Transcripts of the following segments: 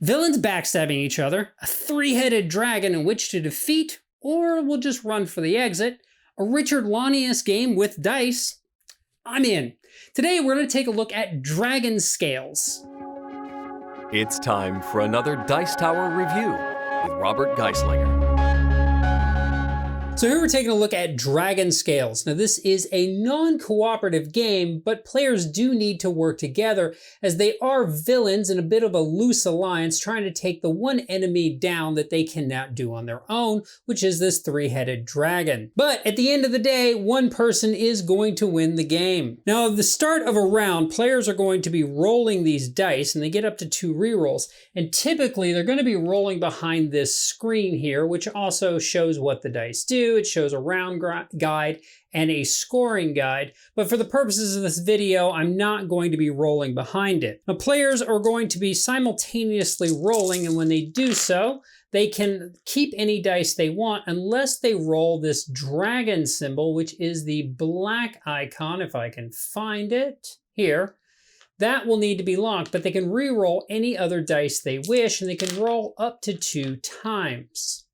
Villains backstabbing each other, a three-headed dragon in which to defeat, or we'll just run for the exit, a Richard Lonnius game with dice. I'm in. Today we're going to take a look at Dragonscales. It's time for another Dice Tower review with Robert Geistlinger. So here we're taking a look at Dragonscales. Now this is a non-cooperative game, but players do need to work together as they are villains in a bit of a loose alliance trying to take the one enemy down that they cannot do on their own, which is this three-headed dragon. But at the end of the day, one person is going to win the game. Now at the start of a round, players are going to be rolling these dice and they get up to 2 rerolls. And typically they're going to be rolling behind this screen here, which also shows what the dice do. It shows a round guide and a scoring guide, but for the purposes of this video, I'm not going to be rolling behind it. Now, players are going to be simultaneously rolling, and when they do so, they can keep any dice they want unless they roll this dragon symbol, which is the black icon, if I can find it here. That will need to be locked, but they can re-roll any other dice they wish, and they can roll up to 2 times.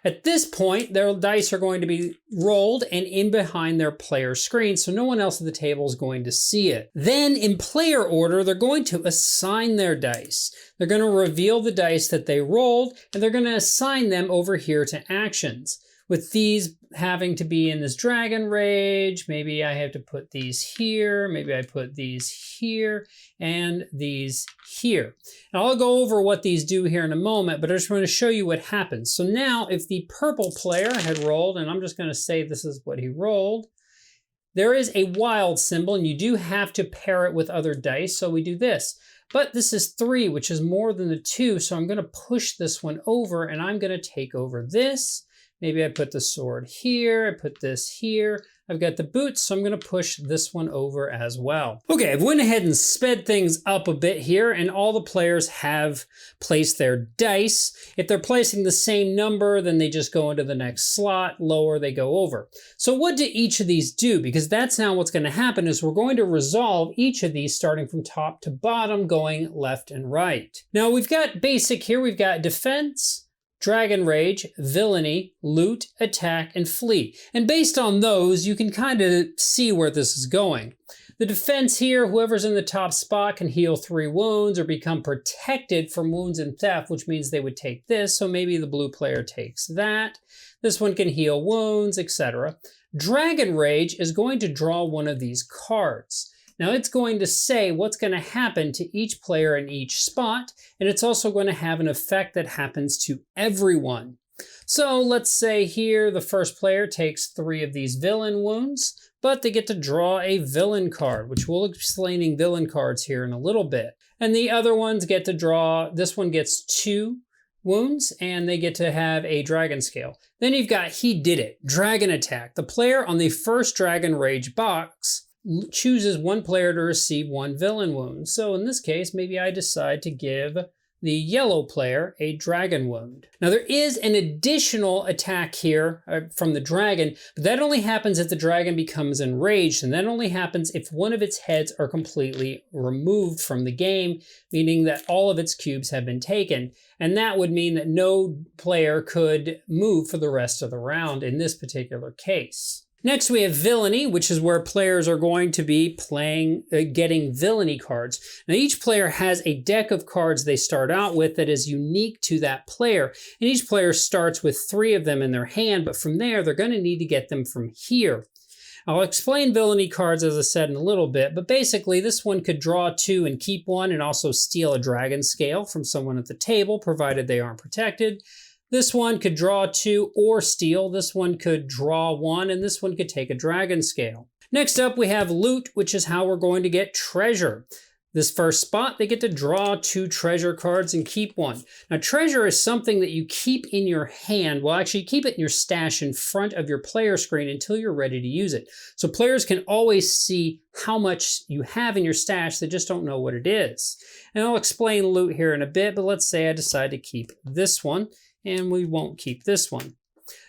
At this point, their dice are going to be rolled and in behind their player screen, so no one else at the table is going to see it. Then, in player order, they're going to assign their dice. They're going to reveal the dice that they rolled, and they're going to assign them over here to actions. With these having to be in this Dragon Rage, maybe I have to put these here, maybe I put these here, and these here. And I'll go over what these do here in a moment, but I just want to show you what happens. So now if the purple player had rolled, and I'm just going to say this is what he rolled, there is a wild symbol, and you do have to pair it with other dice, so we do this. But this is 3, which is more than the 2, so I'm going to push this one over, and I'm going to take over this. Maybe I put the sword here, I put this here. I've got the boots, so I'm gonna push this one over as well. Okay, I've went ahead and sped things up a bit here, and all the players have placed their dice. If they're placing the same number, then they just go into the next slot. Lower, they go over. So what do each of these do? Because that's now what's gonna happen is we're going to resolve each of these starting from top to bottom, going left and right. Now we've got basic here, we've got defense, Dragon Rage, Villainy, Loot, Attack, and Flee. And based on those, you can kind of see where this is going. The defense here, whoever's in the top spot can heal 3 wounds or become protected from wounds and theft, which means they would take this, so maybe the blue player takes that. This one can heal wounds, etc. Dragon Rage is going to draw one of these cards. Now it's going to say what's going to happen to each player in each spot, and it's also going to have an effect that happens to everyone. So let's say here the first player takes 3 of these villain wounds, but they get to draw a villain card, which we'll be explaining villain cards here in a little bit. And the other ones get to draw, this one gets 2 wounds, and they get to have a dragon scale. Then you've got He Did It, Dragon Attack. The player on the first Dragon Rage box chooses one player to receive 1 villain wound. So in this case, maybe I decide to give the yellow player a dragon wound. Now there is an additional attack here from the dragon, but that only happens if the dragon becomes enraged, and that only happens if one of its heads are completely removed from the game, meaning that all of its cubes have been taken. And that would mean that no player could move for the rest of the round in this particular case. Next, we have Villainy, which is where players are going to be playing, getting Villainy cards. Now, each player has a deck of cards they start out with that is unique to that player. And each player starts with 3 of them in their hand, but from there, they're going to need to get them from here. I'll explain Villainy cards, as I said, in a little bit, but basically this one could draw 2 and keep 1 and also steal a dragon scale from someone at the table, provided they aren't protected. This one could draw 2 or steal. This one could draw 1, and this one could take a dragon scale. Next up, we have Loot, which is how we're going to get treasure. This first spot, they get to draw 2 treasure cards and keep 1. Now, treasure is something that you keep in your hand. Well, actually, keep it in your stash in front of your player screen until you're ready to use it. So players can always see how much you have in your stash. They just don't know what it is. And I'll explain Loot here in a bit, but let's say I decide to keep this one, and we won't keep this one.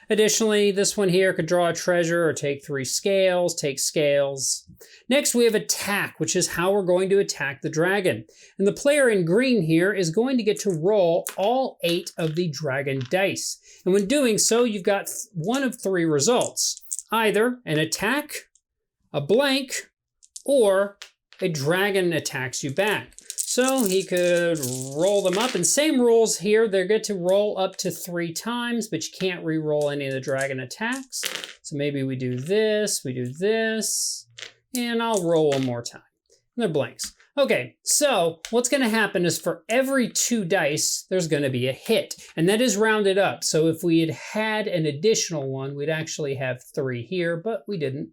Additionally, this one here could draw a treasure or take 3 scales, take scales. Next, we have attack, which is how we're going to attack the dragon. And the player in green here is going to get to roll all 8 of the dragon dice. And when doing so, you've got one of 3 results. Either an attack, a blank, or a dragon attacks you back. So he could roll them up, and same rules here. They get to roll up to 3 times, but you can't re-roll any of the dragon attacks. So maybe we do this, and I'll roll one more time. And they're blanks. Okay, so what's gonna happen is for every 2 dice, there's gonna be a hit, and that is rounded up. So if we had had an additional one, we'd actually have 3 here, but we didn't.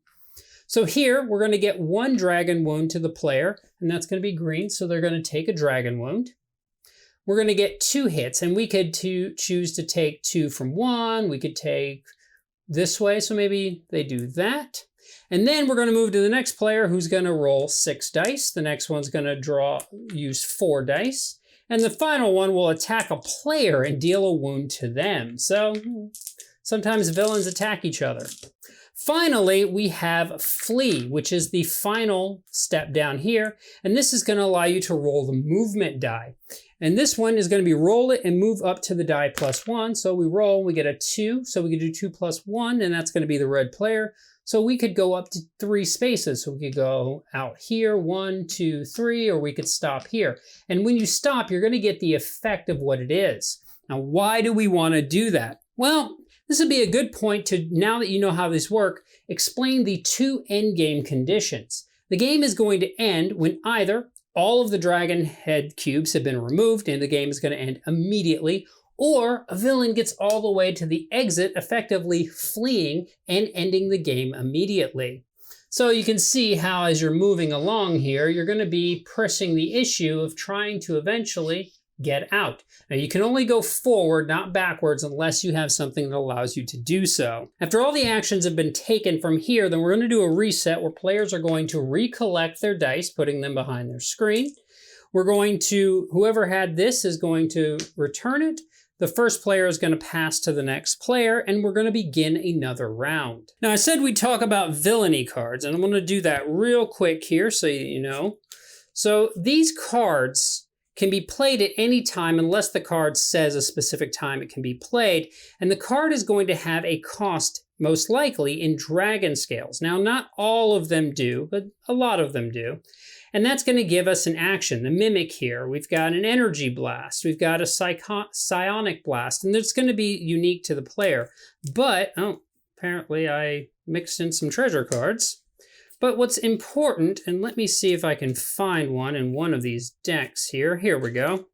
So here, we're gonna get 1 dragon wound to the player, and that's gonna be green, so they're gonna take a dragon wound. We're gonna get 2 hits, and we could choose to take 2 from 1, we could take this way, so maybe they do that. And then we're gonna move to the next player who's gonna roll 6 dice. The next one's gonna use 4 dice. And the final one will attack a player and deal a wound to them. So sometimes villains attack each other. Finally, we have Flee, which is the final step down here. And this is going to allow you to roll the movement die. And this one is going to be roll it and move up to the die +1. So we roll, we get a 2. So we can do 2 + 1, and that's going to be the red player. So we could go up to 3 spaces. So we could go out here, 1, 2, 3, or we could stop here. And when you stop, you're going to get the effect of what it is. Now, why do we want to do that? Well, this would be a good point to, now that you know how this works, explain the 2 endgame conditions. The game is going to end when either all of the dragon head cubes have been removed and the game is going to end immediately, or a villain gets all the way to the exit, effectively fleeing and ending the game immediately. So you can see how as you're moving along here, you're going to be pressing the issue of trying to eventually get out. Now you can only go forward, not backwards, unless you have something that allows you to do so. After all the actions have been taken from here, then we're going to do a reset where players are going to recollect their dice, putting them behind their screen. We're going to, whoever had this is going to return it. The first player is going to pass to the next player, and we're going to begin another round. Now I said we'd talk about villainy cards, and I'm going to do that real quick here so you know. So these cards can be played at any time unless the card says a specific time it can be played. And the card is going to have a cost, most likely, in Dragonscales. Now, not all of them do, but a lot of them do. And that's going to give us an action, the Mimic here. We've got an Energy Blast. We've got a Psionic Blast. And it's going to be unique to the player. But, oh, apparently I mixed in some treasure cards. But what's important, and let me see if I can find one in one of these decks here. Here we go.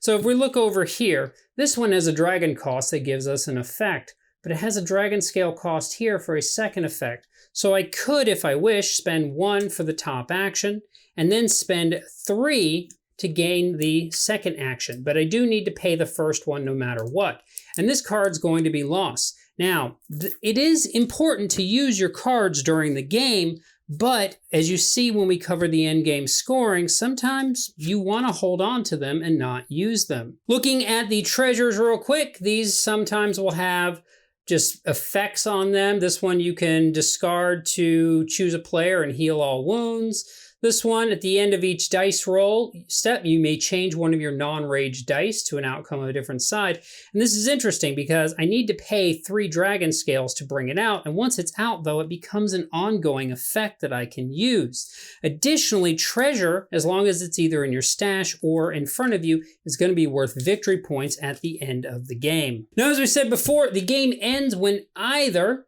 So if we look over here, this one has a dragon cost that gives us an effect, but it has a dragon scale cost here for a second effect. So I could, if I wish, spend 1 for the top action, and then spend 3 to gain the second action. But I do need to pay the first one no matter what. And this card's going to be lost. Now, it is important to use your cards during the game, but as you see when we cover the endgame scoring, sometimes you want to hold on to them and not use them. Looking at the treasures real quick, these sometimes will have just effects on them. This one you can discard to choose a player and heal all wounds. This one, at the end of each dice roll step, you may change one of your non-rage dice to an outcome of a different side. And this is interesting because I need to pay 3 Dragonscales to bring it out. And once it's out, though, it becomes an ongoing effect that I can use. Additionally, treasure, as long as it's either in your stash or in front of you, is going to be worth victory points at the end of the game. Now, as we said before, the game ends when either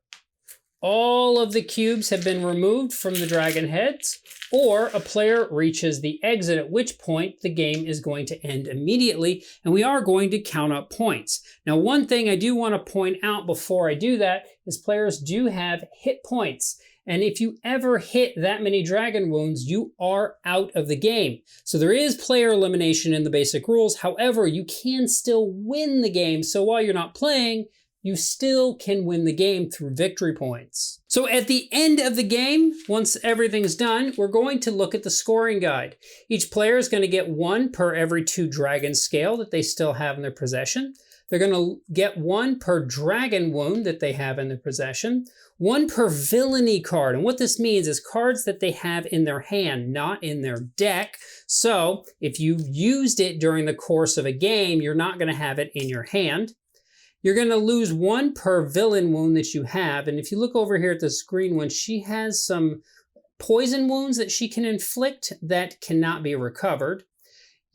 all of the cubes have been removed from the dragon heads, or a player reaches the exit, at which point the game is going to end immediately, and we are going to count up points. Now, one thing I do want to point out before I do that is players do have hit points. And if you ever hit that many dragon wounds, you are out of the game. So there is player elimination in the basic rules. However, you can still win the game. So while you're not playing, you still can win the game through victory points. So at the end of the game, once everything's done, we're going to look at the scoring guide. Each player is going to get 1 per every 2 dragon scale that they still have in their possession. They're going to get 1 per dragon wound that they have in their possession, 1 per villainy card. And what this means is cards that they have in their hand, not in their deck. So if you used it during the course of a game, you're not going to have it in your hand. You're going to lose 1 per villain wound that you have. And if you look over here at the green one, she has some poison wounds that she can inflict that cannot be recovered.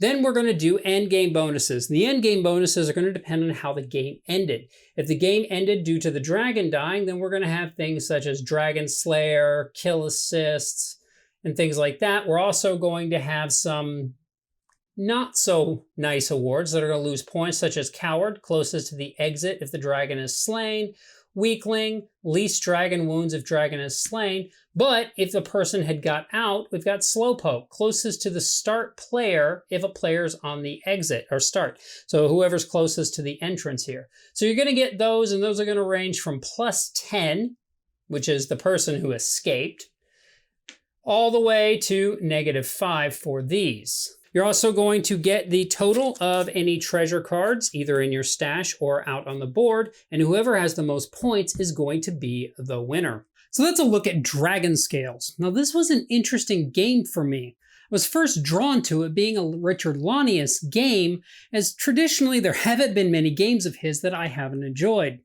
Then we're going to do endgame bonuses. The endgame bonuses are going to depend on how the game ended. If the game ended due to the dragon dying, then we're going to have things such as Dragon Slayer, kill assists, and things like that. We're also going to have some not so nice awards that are going to lose points, such as Coward, closest to the exit if the dragon is slain, Weakling, least dragon wounds if dragon is slain. But if the person had got out, we've got Slowpoke, closest to the start player if a player's on the exit or start. So whoever's closest to the entrance here. So you're going to get those, and those are going to range from +10, which is the person who escaped, all the way to -5 for these. You're also going to get the total of any treasure cards, either in your stash or out on the board, and whoever has the most points is going to be the winner. So let's look at Dragonscales. Now this was an interesting game for me. I was first drawn to it being a Richard Launius game, as traditionally there haven't been many games of his that I haven't enjoyed.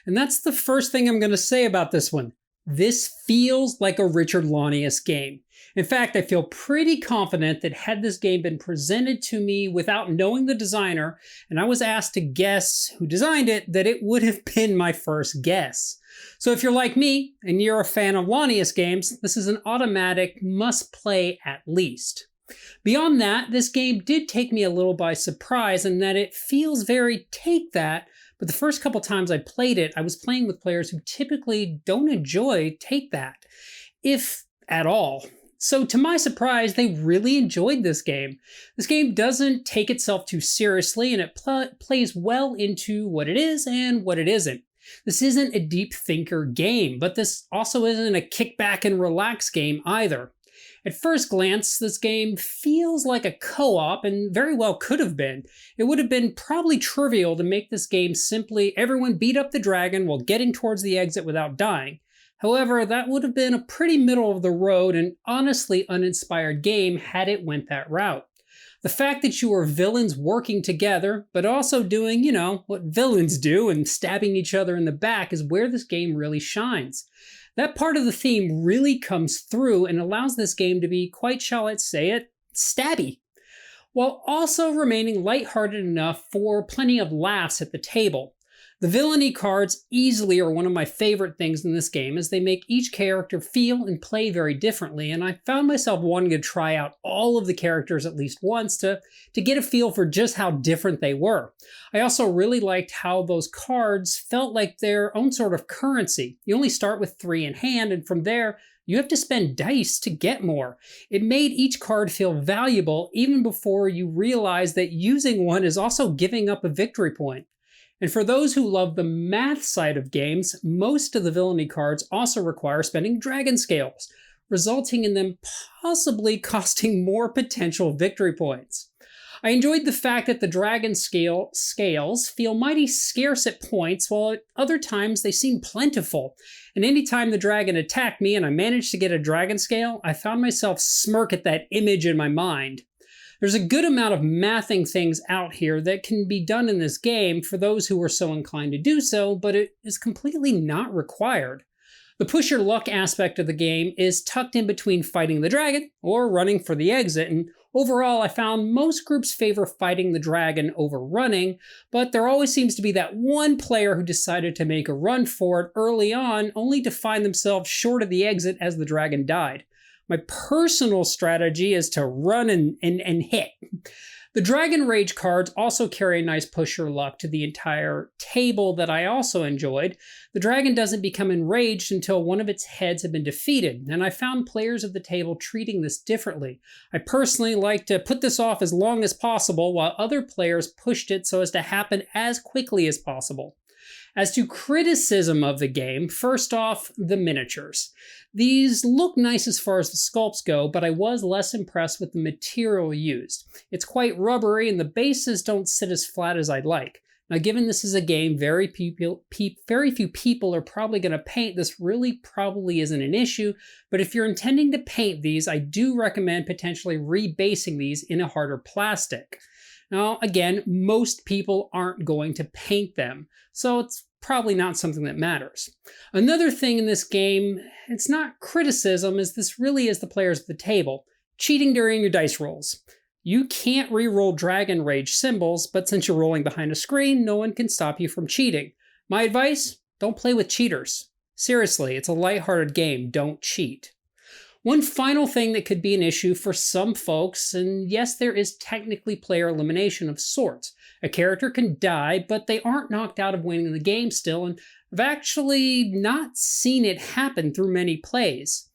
And that's the first thing I'm going to say about this one. This feels like a Richard Launius game. In fact, I feel pretty confident that had this game been presented to me without knowing the designer, and I was asked to guess who designed it, that it would have been my first guess. So if you're like me, and you're a fan of Launius games, this is an automatic must-play at least. Beyond that, this game did take me a little by surprise in that it feels very take that, but the first couple times I played it, I was playing with players who typically don't enjoy take that, if at all. So to my surprise, they really enjoyed this game. This game doesn't take itself too seriously, and it plays well into what it is and what it isn't. This isn't a deep thinker game, but this also isn't a kick back and relax game either. At first glance, this game feels like a co-op, and very well could have been. It would have been probably trivial to make this game simply everyone beat up the dragon while getting towards the exit without dying. However, that would have been a pretty middle of the road and honestly uninspired game had it went that route. The fact that you are villains working together, but also doing, what villains do and stabbing each other in the back is where this game really shines. That part of the theme really comes through and allows this game to be quite, shall I say it, stabby, while also remaining lighthearted enough for plenty of laughs at the table. The Villainy Cards easily are one of my favorite things in this game, as they make each character feel and play very differently, and I found myself wanting to try out all of the characters at least once to get a feel for just how different they were. I also really liked how those cards felt like their own sort of currency. You only start with 3 in hand, and from there, you have to spend dice to get more. It made each card feel valuable even before you realize that using one is also giving up a victory point. And for those who love the math side of games, most of the Villainy cards also require spending Dragonscales, resulting in them possibly costing more potential victory points. I enjoyed the fact that the Dragonscales feel mighty scarce at points, while at other times they seem plentiful. And anytime the dragon attacked me and I managed to get a Dragonscale, I found myself smirk at that image in my mind. There's a good amount of mathing things out here that can be done in this game for those who are so inclined to do so, but it is completely not required. The push your luck aspect of the game is tucked in between fighting the dragon or running for the exit, and overall I found most groups favor fighting the dragon over running, but there always seems to be that one player who decided to make a run for it early on, only to find themselves short of the exit as the dragon died. My personal strategy is to run and hit. The Dragon Rage cards also carry a nice push your luck to the entire table that I also enjoyed. The dragon doesn't become enraged until one of its heads have been defeated, and I found players of the table treating this differently. I personally like to put this off as long as possible, while other players pushed it so as to happen as quickly as possible. As to criticism of the game, first off, the miniatures. These look nice as far as the sculpts go, but I was less impressed with the material used. It's quite rubbery and the bases don't sit as flat as I'd like. Now, given this is a game very few people are probably going to paint, this really probably isn't an issue, but if you're intending to paint these, I do recommend potentially rebasing these in a harder plastic. Now, again, most people aren't going to paint them, so it's probably not something that matters. Another thing in this game, it's not criticism, as this really is the players at the table, cheating during your dice rolls. You can't re-roll Dragon Rage symbols, but since you're rolling behind a screen, no one can stop you from cheating. My advice, don't play with cheaters. Seriously, it's a lighthearted game, don't cheat. One final thing that could be an issue for some folks, and yes, there is technically player elimination of sorts. A character can die, but they aren't knocked out of winning the game still, and I've actually not seen it happen through many plays.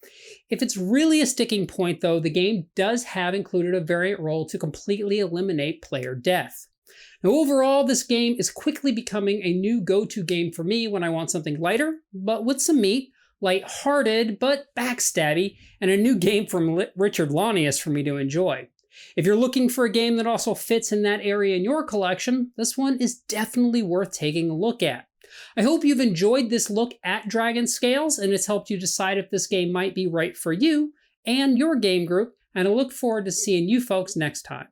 If it's really a sticking point though, the game does have included a variant role to completely eliminate player death. Now overall, this game is quickly becoming a new go-to game for me when I want something lighter, but with some meat, light-hearted, but backstabby, and a new game from Richard Launius for me to enjoy. If you're looking for a game that also fits in that area in your collection, this one is definitely worth taking a look at. I hope you've enjoyed this look at Dragonscales and it's helped you decide if this game might be right for you and your game group, and I look forward to seeing you folks next time.